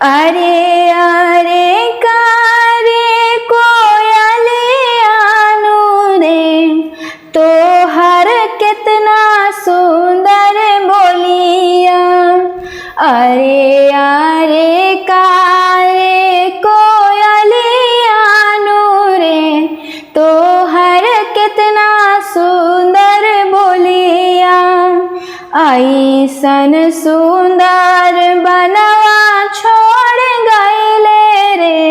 अरे अरे कारे कोयलियानु रे, तोहर कितना सुंदर बोलिया। अरे अरे कारे कोयलियानु रे, तोहर कितना सुंदर बोलिया। ऐसन सुंदर बनवा छोड़ गईले रे,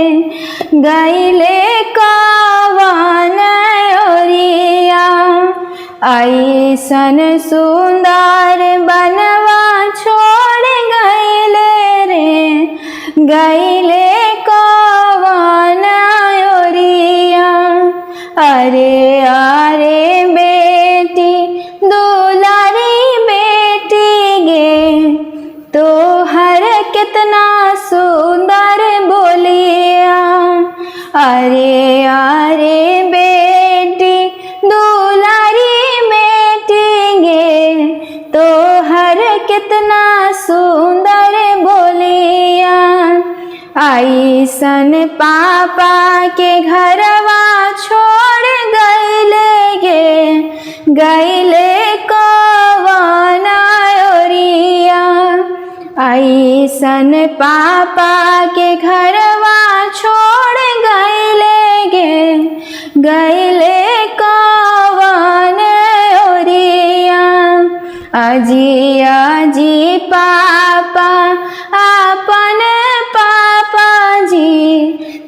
गईले कवन ओरिया। ऐसन सुंदर बनवा छोड़ गईले रे, गईले कवन ओरिया। अरे अरे बेटी दुलारी बेटी गे, तोहर कितना सुंदर बोलिया। अरे अरे बेटी दुलारी बेटी गे, तोहर कितना सुंदर बोलिया। ऐसन पापा के घरवा छोड़ गईले गे, गईले कवन ओरिया। ऐसन पापा के घरवा छोड़ गईले गे, गईले कवन ओरिया। अजी अजी पापा अपन पापा जी,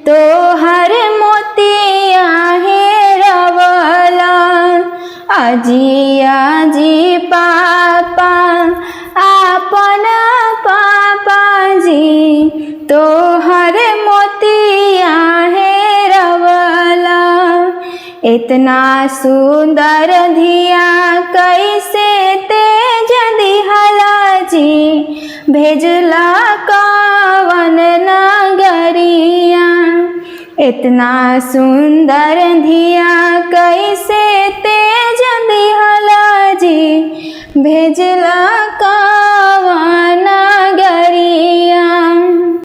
तोहर मोतिया हेरवला। अजी अजी पापा अपन पापा जी, तोहर मोतिया हेरवला। इतना सुंदर धिया कैसे तेज दिहला जी, भेजला कवन नगरिया। इतना सुंदर धिया कैसे